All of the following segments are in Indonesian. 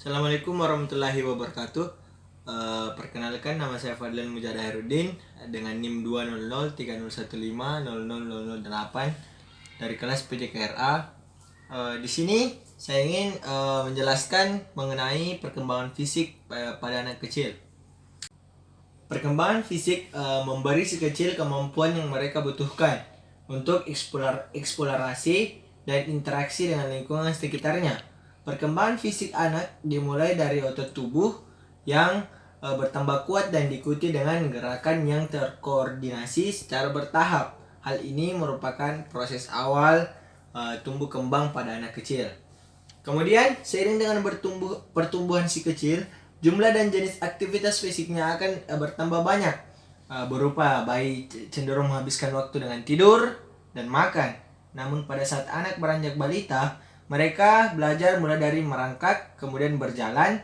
Assalamualaikum warahmatullahi wabarakatuh. Perkenalkan, nama saya Fadlan Mujada Herudin dengan NIM 2003015000008 dari kelas PJKRA. Di sini saya ingin menjelaskan mengenai perkembangan fisik pada anak kecil. Perkembangan fisik memberi si kecil kemampuan yang mereka butuhkan untuk eksplorasi dan interaksi dengan lingkungan sekitarnya. Perkembangan fisik anak dimulai dari otot tubuh yang bertambah kuat dan diikuti dengan gerakan yang terkoordinasi secara bertahap. Hal ini merupakan proses awal tumbuh kembang pada anak kecil. Kemudian, seiring dengan pertumbuhan si kecil, jumlah dan jenis aktivitas fisiknya akan bertambah banyak, berupa bayi cenderung menghabiskan waktu dengan tidur dan makan. Namun pada saat anak beranjak balita, mereka belajar mulai dari merangkak, kemudian berjalan,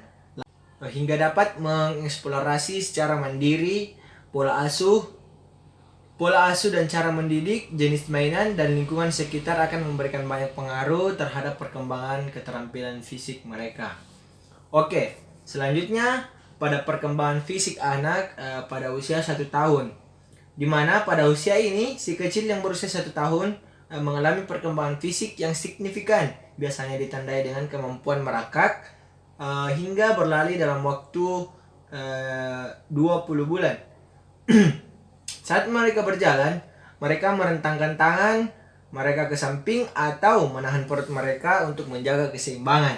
hingga dapat mengeksplorasi secara mandiri pola asuh dan cara mendidik, jenis mainan, dan lingkungan sekitar akan memberikan banyak pengaruh terhadap perkembangan keterampilan fisik mereka. Oke, selanjutnya pada perkembangan fisik anak pada usia 1 tahun. Di mana pada usia ini si kecil yang berusia 1 tahun mengalami perkembangan fisik yang signifikan, biasanya ditandai dengan kemampuan merangkak hingga berlari dalam waktu 20 bulan. Saat mereka berjalan, mereka merentangkan tangan mereka ke samping atau menahan perut mereka untuk menjaga keseimbangan.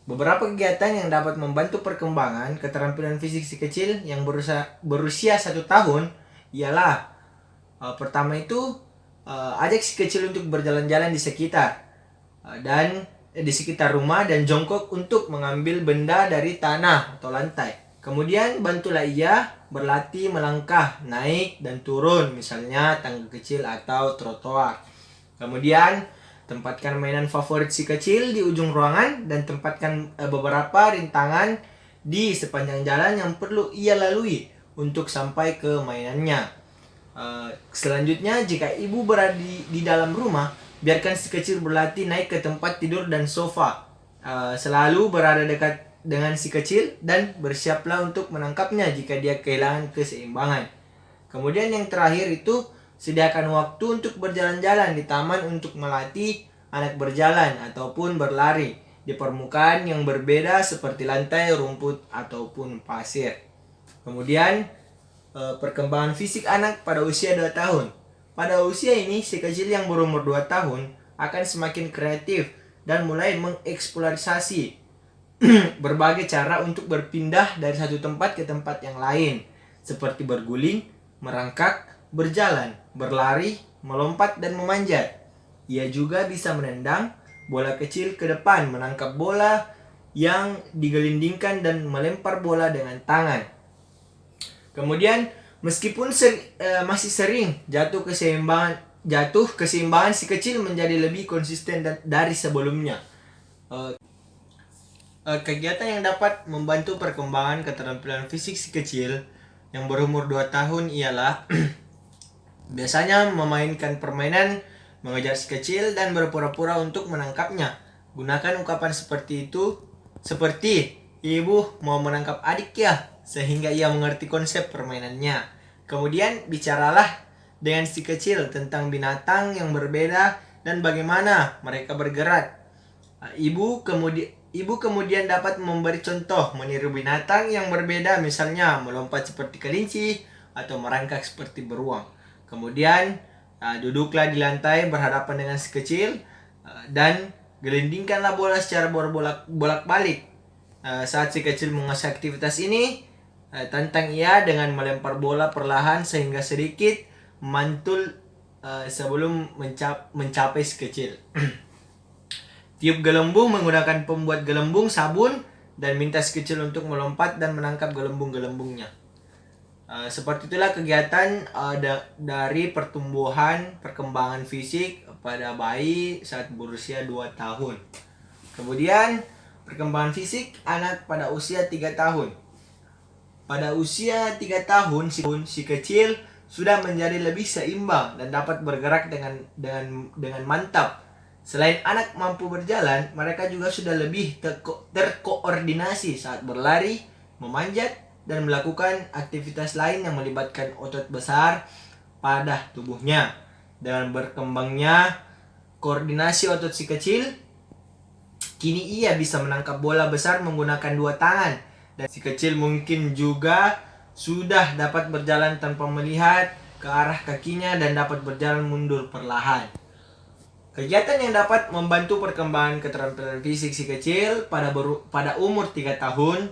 Beberapa kegiatan yang dapat membantu perkembangan keterampilan fisik si kecil yang berusia 1 tahun ialah pertama itu ajak si kecil untuk berjalan-jalan di sekitar rumah dan jongkok untuk mengambil benda dari tanah atau lantai. Kemudian bantulah ia berlatih melangkah, naik dan turun, misalnya tangga kecil atau trotoar. Kemudian tempatkan mainan favorit si kecil di ujung ruangan dan tempatkan beberapa rintangan di sepanjang jalan yang perlu ia lalui untuk sampai ke mainannya. Selanjutnya, jika ibu berada di dalam rumah, biarkan si kecil berlatih naik ke tempat tidur dan sofa. Selalu berada dekat dengan si kecil dan bersiaplah untuk menangkapnya jika dia kehilangan keseimbangan. Kemudian yang terakhir itu, sediakan waktu untuk berjalan-jalan di taman untuk melatih anak berjalan ataupun berlari di permukaan yang berbeda seperti lantai, rumput, ataupun pasir. Kemudian perkembangan fisik anak pada usia 2 tahun. Pada usia ini, si kecil yang berumur 2 tahun akan semakin kreatif dan mulai mengeksplorasi berbagai cara untuk berpindah dari satu tempat ke tempat yang lain, seperti berguling, merangkak, berjalan, berlari, melompat, dan memanjat. Ia juga bisa menendang bola kecil ke depan, menangkap bola yang digelindingkan, dan melempar bola dengan tangan. Kemudian, meskipun masih sering jatuh keseimbangan si kecil menjadi lebih konsisten dari sebelumnya. Kegiatan yang dapat membantu perkembangan keterampilan fisik si kecil yang berumur 2 tahun ialah biasanya memainkan permainan, mengejar si kecil, dan berpura-pura untuk menangkapnya. Gunakan ungkapan seperti ibu mau menangkap adik ya, sehingga ia mengerti konsep permainannya. Kemudian bicaralah dengan si kecil tentang binatang yang berbeda dan bagaimana mereka bergerak. Ibu kemudian dapat memberi contoh meniru binatang yang berbeda, misalnya melompat seperti kelinci atau merangkak seperti beruang. Kemudian duduklah di lantai berhadapan dengan si kecil dan gelindingkanlah bola secara bolak-balik. Saat si kecil menguasai aktivitas ini, tantang ia dengan melempar bola perlahan sehingga sedikit mantul sebelum mencapai si kecil. Tiup gelembung menggunakan pembuat gelembung, sabun, dan minta si kecil untuk melompat dan menangkap gelembung-gelembungnya. Seperti itulah kegiatan dari perkembangan fisik pada bayi saat berusia 2 tahun. Kemudian perkembangan fisik anak pada usia 3 tahun. Pada usia 3 tahun si kecil sudah menjadi lebih seimbang dan dapat bergerak dengan mantap. Selain anak mampu berjalan, mereka juga sudah lebih terkoordinasi saat berlari, memanjat, dan melakukan aktivitas lain yang melibatkan otot besar pada tubuhnya. Dengan berkembangnya koordinasi otot si kecil, kini ia bisa menangkap bola besar menggunakan dua tangan. Dan si kecil mungkin juga sudah dapat berjalan tanpa melihat ke arah kakinya dan dapat berjalan mundur perlahan. Kegiatan yang dapat membantu perkembangan keterampilan fisik si kecil pada umur 3 tahun.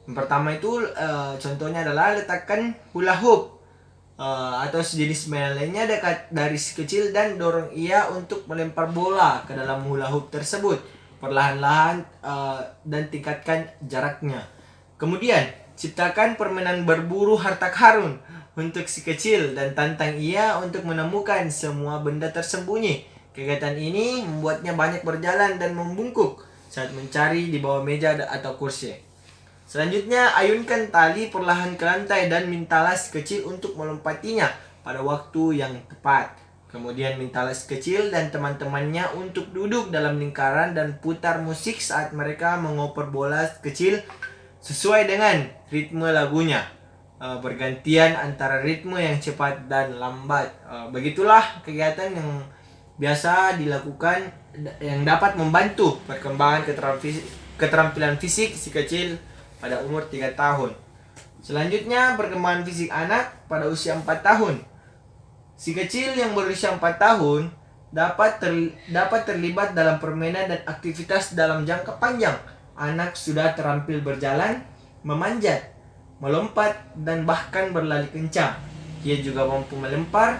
Yang pertama itu contohnya adalah letakkan hula hoop atau sejenis mainan lainnya dekat dari si kecil dan dorong ia untuk melempar bola ke dalam hula hoop tersebut perlahan-lahan dan tingkatkan jaraknya. Kemudian ciptakan permainan berburu harta karun untuk si kecil dan tantang ia untuk menemukan semua benda tersembunyi. Kegiatan ini membuatnya banyak berjalan dan membungkuk saat mencari di bawah meja atau kursi. Selanjutnya, ayunkan tali perlahan ke lantai dan mintalah si kecil untuk melompatinya pada waktu yang tepat. Kemudian mintalah si kecil dan teman-temannya untuk duduk dalam lingkaran dan putar musik saat mereka mengoper bola kecil sesuai dengan ritme lagunya. Bergantian antara ritme yang cepat dan lambat. Begitulah kegiatan yang biasa dilakukan yang dapat membantu perkembangan keterampilan fisik si kecil pada umur 3 tahun. Selanjutnya, perkembangan fisik anak pada usia 4 tahun. Si kecil yang berusia 4 tahun dapat terlibat dalam permainan dan aktivitas dalam jangka panjang. Anak sudah terampil berjalan, memanjat, melompat, dan bahkan berlari kencang. Ia juga mampu melempar,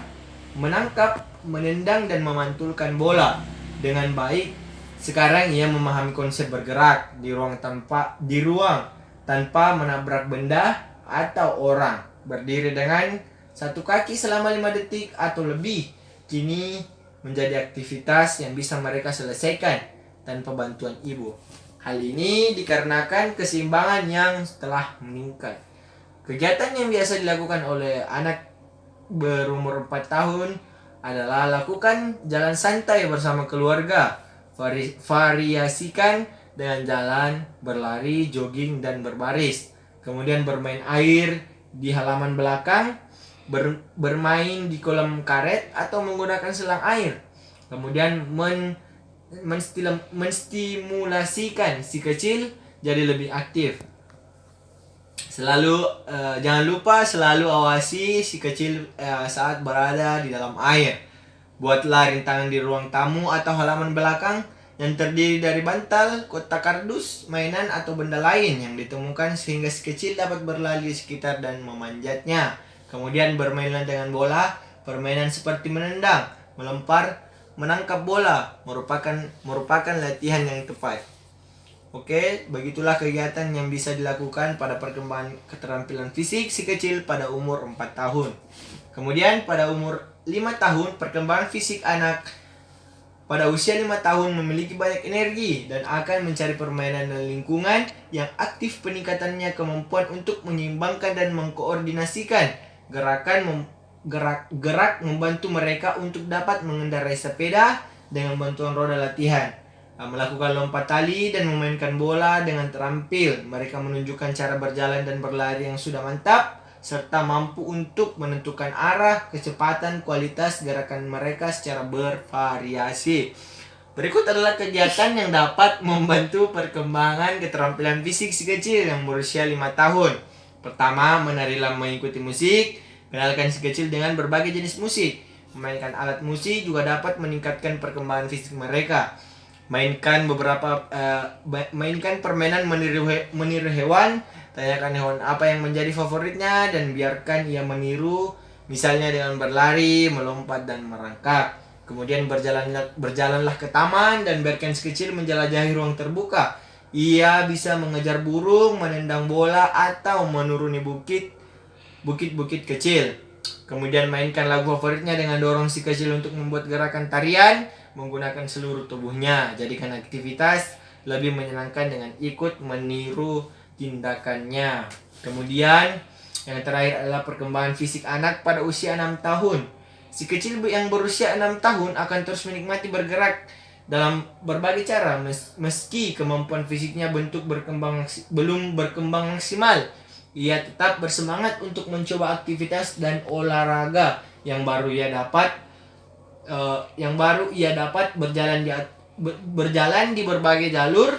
menangkap, menendang, dan memantulkan bola dengan baik. Sekarang ia memahami konsep bergerak di ruang tanpa menabrak benda atau orang. Berdiri dengan satu kaki selama 5 detik atau lebih kini menjadi aktivitas yang bisa mereka selesaikan tanpa bantuan ibu. Hal ini dikarenakan keseimbangan yang telah meningkat. Kegiatan yang biasa dilakukan oleh anak berumur 4 tahun adalah lakukan jalan santai bersama keluarga. Variasikan dengan jalan, berlari, jogging, dan berbaris. Kemudian bermain air di halaman belakang, bermain di kolam karet atau menggunakan selang air. Kemudian menstimulasikan si kecil jadi lebih aktif. Jangan lupa selalu awasi si kecil saat berada di dalam air. Buatlah rintangan di ruang tamu atau halaman belakang yang terdiri dari bantal, kotak kardus, mainan atau benda lain yang ditemukan sehingga si kecil dapat berlari di sekitar dan memanjatnya. Kemudian bermainlah dengan bola. Permainan seperti menendang, melempar, menangkap bola merupakan latihan yang tepat. Oke, begitulah kegiatan yang bisa dilakukan pada perkembangan keterampilan fisik si kecil pada umur 4 tahun. Kemudian pada umur 5 tahun, perkembangan fisik anak pada usia 5 tahun memiliki banyak energi dan akan mencari permainan dan lingkungan yang aktif. Peningkatannya kemampuan untuk menyeimbangkan dan mengkoordinasikan gerak membantu mereka untuk dapat mengendarai sepeda dengan bantuan roda latihan, melakukan lompat tali dan memainkan bola dengan terampil. Mereka menunjukkan cara berjalan dan berlari yang sudah mantap serta mampu untuk menentukan arah, kecepatan, kualitas gerakan mereka secara bervariasi. Berikut adalah kegiatan yang dapat membantu perkembangan keterampilan fisik si kecil yang berusia 5 tahun. Pertama, menarilah mengikuti musik. Kenalkan si kecil dengan berbagai jenis musik. Memainkan alat musik juga dapat meningkatkan perkembangan fisik mereka. Mainkan permainan meniru hewan. Tanyakan hewan apa yang menjadi favoritnya dan biarkan ia meniru, misalnya dengan berlari, melompat, dan merangkak. Kemudian berjalanlah ke taman dan biarkan si kecil menjelajahi ruang terbuka. Ia bisa mengejar burung, menendang bola, atau menuruni bukit-bukit kecil. Kemudian mainkan lagu favoritnya dengan dorong si kecil untuk membuat gerakan tarian menggunakan seluruh tubuhnya. Jadikan aktivitas lebih menyenangkan dengan ikut meniru tindakannya. Kemudian yang terakhir adalah perkembangan fisik anak pada usia 6 tahun. Si kecil yang berusia 6 tahun akan terus menikmati bergerak dalam berbagai cara. Meski kemampuan fisiknya belum berkembang maksimal, ia tetap bersemangat untuk mencoba aktivitas dan olahraga yang baru ia dapat berjalan di berbagai jalur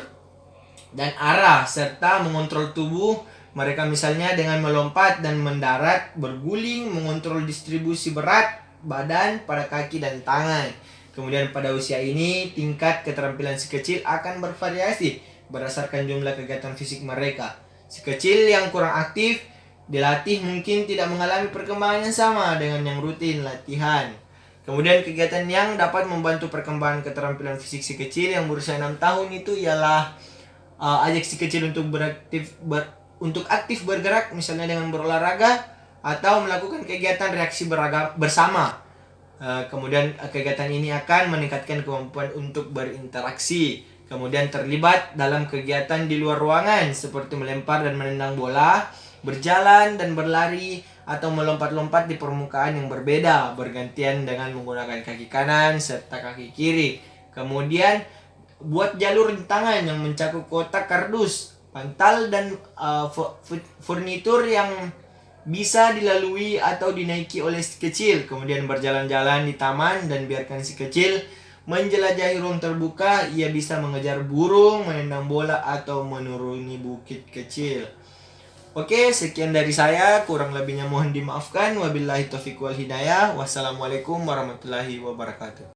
dan arah, serta mengontrol tubuh mereka, misalnya dengan melompat dan mendarat, berguling, mengontrol distribusi berat badan pada kaki dan tangan. Kemudian pada usia ini, tingkat keterampilan si kecil akan bervariasi berdasarkan jumlah kegiatan fisik mereka. Si kecil yang kurang aktif dilatih mungkin tidak mengalami perkembangan yang sama dengan yang rutin latihan. Kemudian kegiatan yang dapat membantu perkembangan keterampilan fisik si kecil yang berusia 6 tahun itu ialah ajak si kecil untuk aktif bergerak, misalnya dengan berolahraga atau melakukan kegiatan reaksi bersama. Kemudian kegiatan ini akan meningkatkan kemampuan untuk berinteraksi. Kemudian terlibat dalam kegiatan di luar ruangan seperti melempar dan menendang bola, berjalan dan berlari, atau melompat-lompat di permukaan yang berbeda bergantian dengan menggunakan kaki kanan serta kaki kiri. Kemudian buat jalur rintangan yang mencakup kotak kardus, pantal, dan furnitur yang bisa dilalui atau dinaiki oleh si kecil. Kemudian berjalan-jalan di taman dan biarkan si kecil menjelajahi ruang terbuka. Ia bisa mengejar burung, menendang bola, atau menuruni bukit kecil. Oke, sekian dari saya. Kurang lebihnya mohon dimaafkan. Wabillahi taufiq wal hidayah. Wassalamualaikum warahmatullahi wabarakatuh.